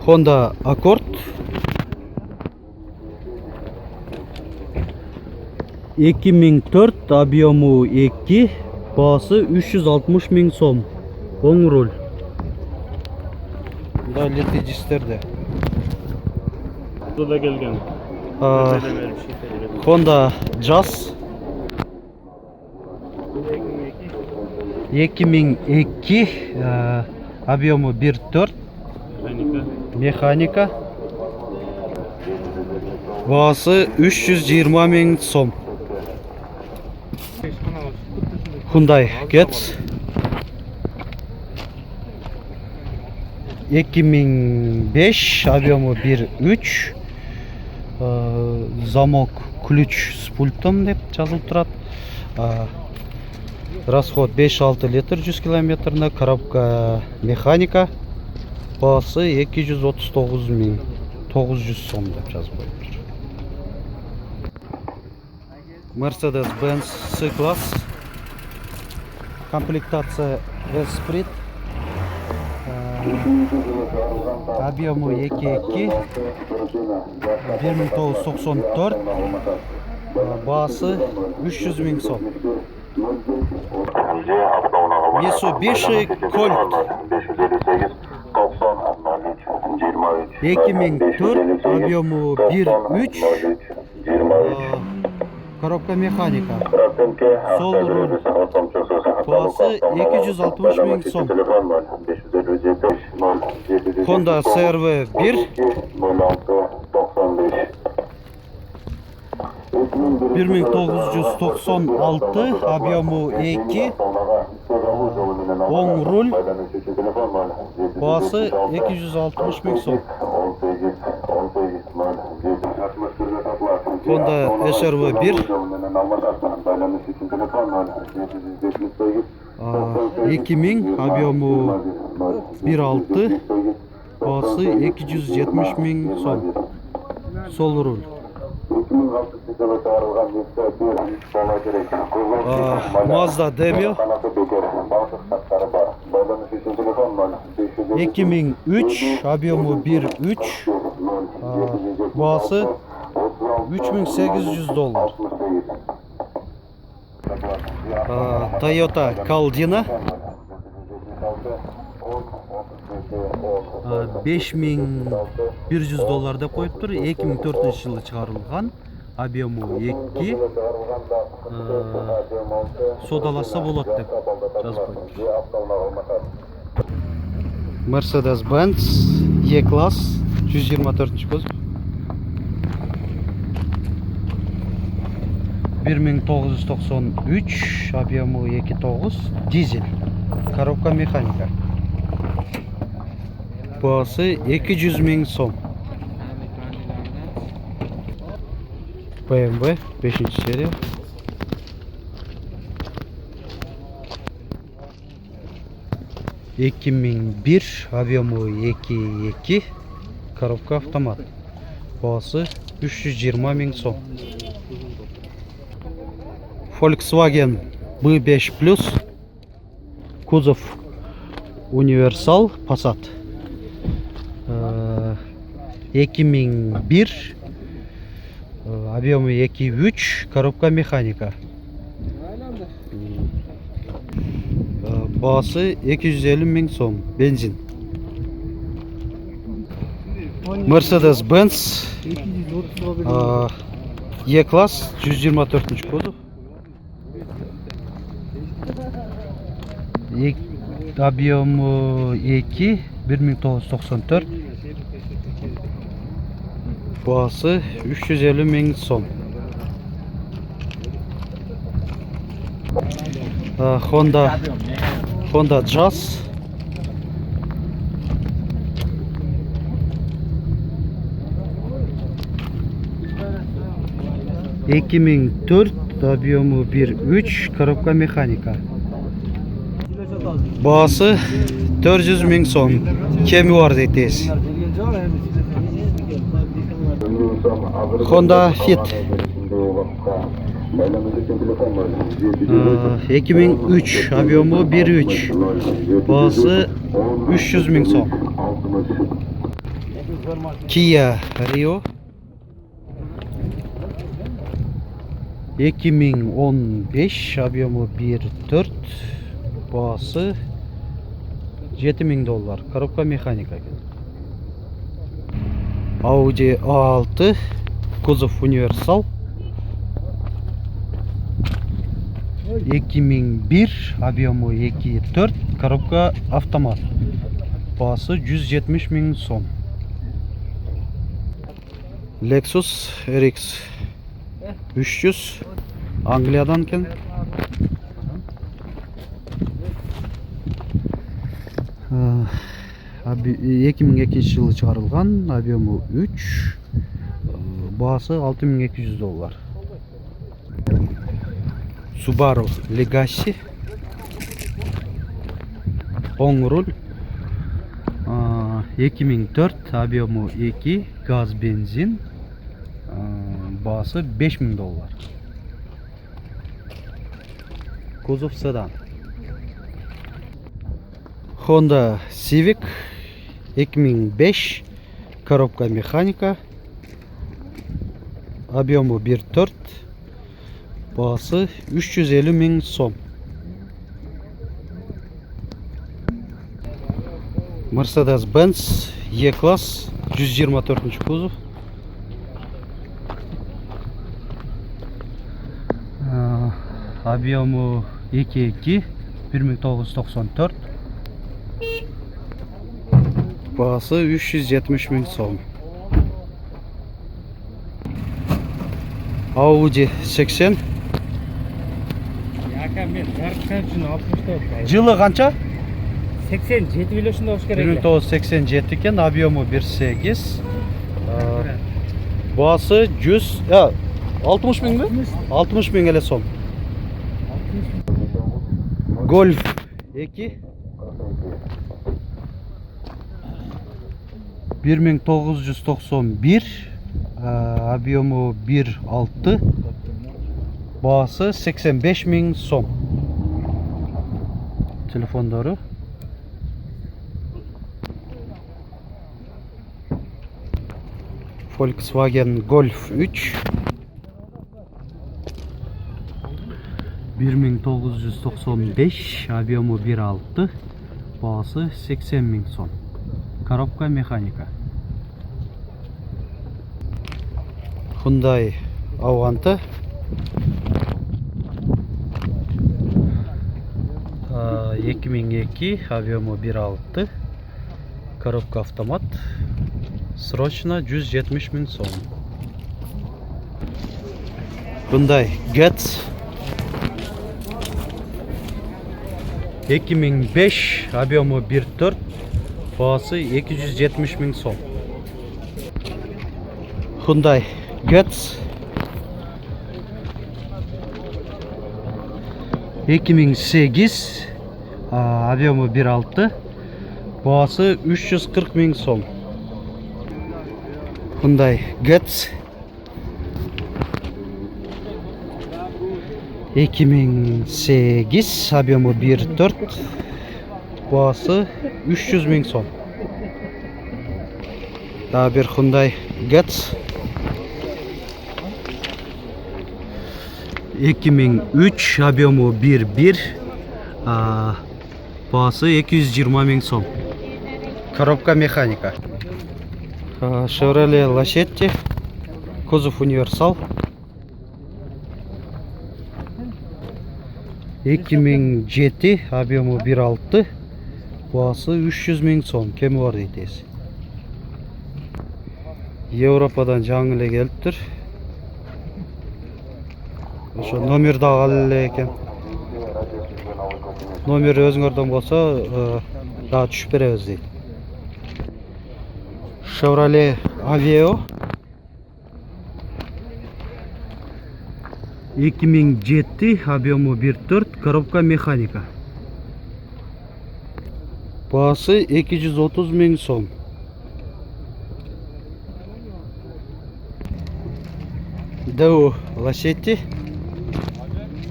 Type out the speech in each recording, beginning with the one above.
Honda Accord 2004, объемы 2, бағасы 360 000 сом. Оң руль. Да, летежистерде. Burada gelgen. Honda Jazz 2002, объемы 1.4, механика. Бағасы 320 000 сом. Hyundai Getz 2005, объемы 1.3, замок ключ с пультом деп жазылып тұрады. Расход 5-6 литр 100 километріне, коробка механика. Бағасы 239 900 сом деп жазып қойып тұр. Mercedes-Benz C-класс, комплектация Esprit, объемы 2.2, 1994, бағасы 300 000 сом. Mitsubishi Colt 2004, объемы 1.3, коробка механика, сол руль, бағасы 260 000 сом. Honda CR-V 1 1996, объемы 2, оң руль, бағасы 260 000 сом. Honda HR-V 1 2000, объемы 1.6, бағасы 270 000 сом. Сол руль. Mazda Demio 2003, объемы 1.3, бағасы $3800. Toyota Caldina 5100 доллар деп қойып тұр. 2004 жылы шығарылған, объемы 2, содаласа болады деп жазып қойып тұр. Mercedes-Benz E-класс 124 кузов 1993, объемы 2.9, дизель, коробка механика. Бағасы 200 000 сом. BMW 5 серия. $2001, объемы 2.2, коробка автомат. Бағасы 320 000 сом. Volkswagen B5 Plus, кузов универсал, Passat 2001, объемы 2.3, коробка механика. Бағасы 250 000 сом, бензин. Mercedes-Benz E-класс 124 кузов, объемы 2, 1994, бағасы 350 000 сом. Honda Jazz 2004, объемы 1.3, коробка механика. Бағасы 400 000 сом. Кемі бар дейтесіз. Honda Fit 2003, объемы 1.3, бағасы 300 000 сом. Kia Rio 2015, объемы 1.4, бағасы $7000. Коробка механика. Audi A6, кузов универсал. 2001, объемы 2.4, коробка автомат. Бағасы 170 000 сом. Lexus RX 300, Англиядан кен. Ә, 2002 жылы шығарылған, объемы 3, бағасы $6200. Subaru Legacy, оң руль, 2004, объемы 2, газ бензин, бағасы $5000. Кузов седан. Honda Civic 2005, коробка механика, объемы 1.4, бағасы 350 000 сом. Mercedes-Benz E-класс 124 кузов. Объемы 2.2, 1994. Бағасы 370 000 сом. Audi 80. Жылы қанша? 87 миллион болуш керек. 1987 екен, объемы 1.8. Бағасы 60 000 бе? 60 000 еле сом. Golf 2 1991, объемы 1.6, бағасы 85 000 сом. Телефондары. Volkswagen Golf 3 1995, объемы 1.6, бағасы 80 000 сом. Коробка механика. Hyundai Avante 2002, объемы 1.6, коробка автомат, срочно 170 000 сом. Hyundai Getz 2005, объемы 1.4, бағасы 270 000 сом. Hyundai Getz 2008, объемы 1.6, бағасы 340 000 сом. Hyundai Getz 2008, объемы 1.4, бағасы 300 000 сом. Daha bir Hyundai Getz 2003, объемы 1.1, бағасы 220 000 сом. Коробка механика. Chevrolet Lachetti, кузов универсал. 2007, объемы 1.6, бағасы 300 000 сом. Кемі бар дейтесі. Европадан жаңы эле келип тур. Ошо номерди алгалы эле экен. Номер өзүңөрдөн болсо дагы түшүп беребиз дейт. Chevrolet Aveo 2007, объемы 1.4, коробка механика. Бағасы 230 000 сом. Daewoo Lacetti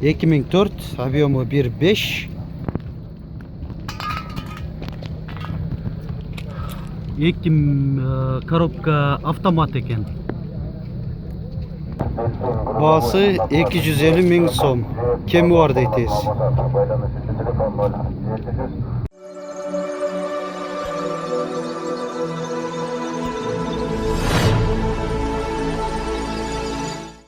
2004, объемы 1.5, 2 коробка автомат екен. Бағасы 250 000 сом. Кемі бар дейтесіз.